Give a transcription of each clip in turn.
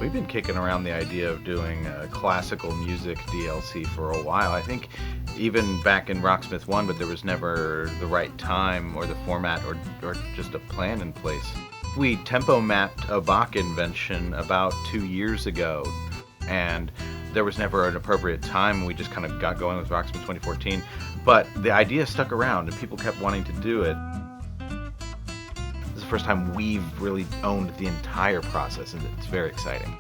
We've been kicking around the idea of doing a classical music DLC for a while. I think even back in Rocksmith 1, but there was never the right time or the format or just a plan in place. We tempo mapped a Bach invention about 2 years ago, and there was never an appropriate time. We just kind of got going with Rocksmith 2014, but the idea stuck around and people kept wanting to do it. This is the first time we've really owned the entire process, and it's very exciting.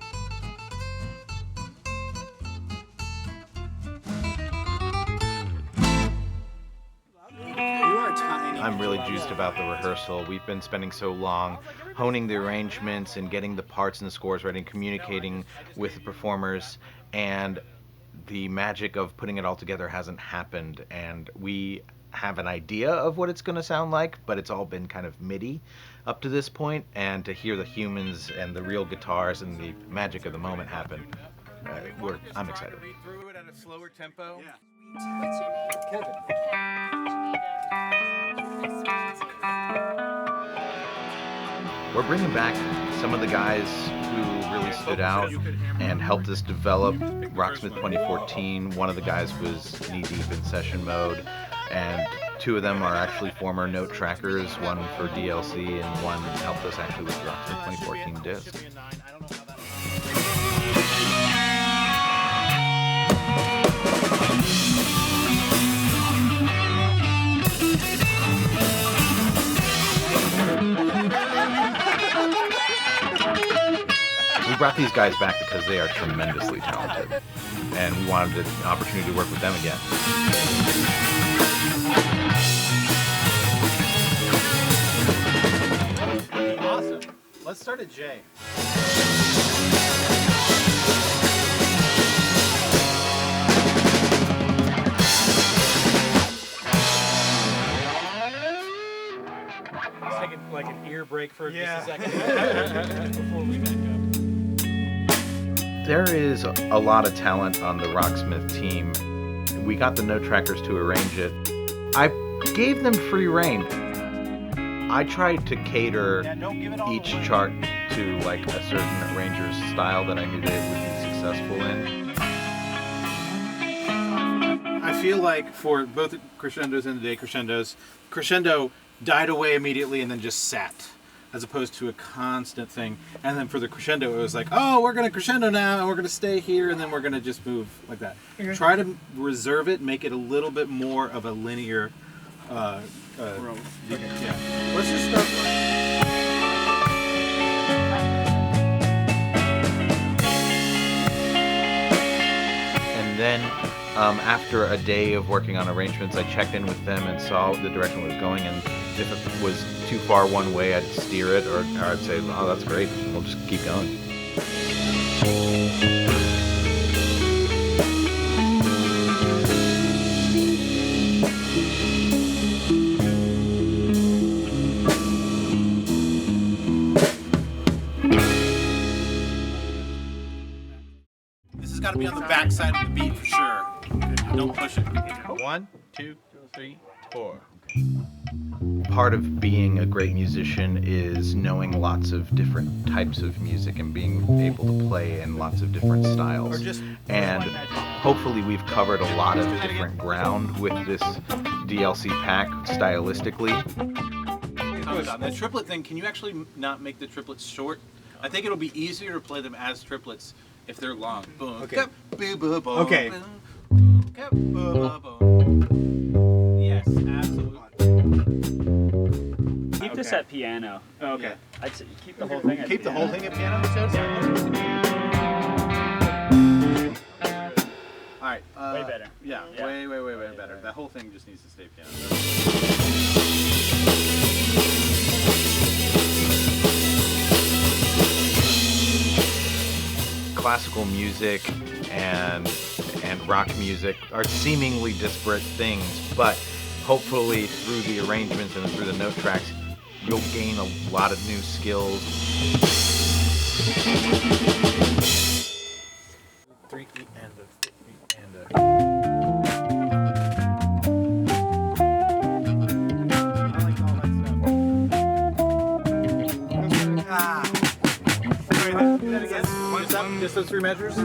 I'm really juiced about the rehearsal. We've been spending so long honing the arrangements and getting the parts and the scores ready and communicating with the performers, and the magic of putting it all together hasn't happened, and we have an idea of what it's going to sound like, but it's all been kind of MIDI up to this point, and to hear the humans and the real guitars and the magic of the moment happen, I'm excited. Read through it at a slower tempo. What's your name? Kevin. We're bringing back some of the guys who really stood out and helped us develop Rocksmith 2014. One of the guys was knee-deep in session mode, and two of them are actually former Notetrackers, one for DLC and one helped us actually with Rocksmith 2014 disc. We brought these guys back because they are tremendously talented, and we wanted an opportunity to work with them again. Awesome. Let's start at J. Let's take like an ear break for just a second before we back up. There is a lot of talent on the Rocksmith team. We got the Notetrackers to arrange it. I gave them free rein. I tried to cater each chart to like a certain arranger's style that I knew they would be successful in. I feel like for both crescendos and the decrescendos, crescendo died away immediately and then just sat, as opposed to a constant thing. And then for the crescendo, it was like, oh, we're going to crescendo now, and we're going to stay here, and then we're going to just move like that. Okay. Try to reserve it, make it a little bit more of a linear growth. Okay. Yeah. Let's just start with... And then after a day of working on arrangements, I checked in with them and saw the direction it was going, and if it was too far one way, I'd steer it, or I'd say, oh, that's great, we'll just keep going. This has got to be on the back side of the beat for sure. Don't push it. 1, 2, 3, 4. Part of being a great musician is knowing lots of different types of music and being able to play in lots of different styles. And hopefully we've covered a lot of different ground with this DLC pack stylistically. The triplet thing, can you actually not make the triplets short? I think it'll be easier to play them as triplets if they're long. Okay. Okay. Yes, absolutely. Keep this at piano. Okay. Yeah. I'd say keep the whole thing at Keep the piano. whole thing at piano? Alright. Way better. Yeah, Yeah. way better. That whole thing just needs to stay piano. Classical music and rock music are seemingly disparate things, but hopefully through the arrangements and through the note tracks, you'll gain a lot of new skills. 3 E and a I like all that stuff. Do that again. 1, step, just those 3 measures.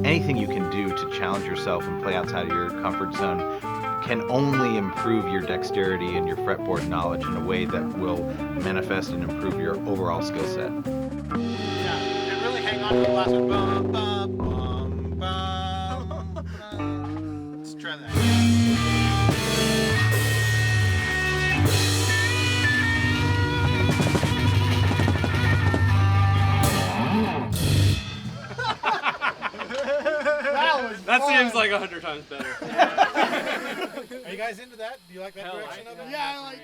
Anything you can do to challenge yourself and play outside of your comfort zone can only improve your dexterity and your fretboard knowledge in a way that will manifest and improve your overall skill set. Yeah, and really hang on to the last one. Bum, bum, bum, bum, bum. Let's try that. That seems like 100 times better. Are you guys into that? Do you like that direction of it? Yeah, I like.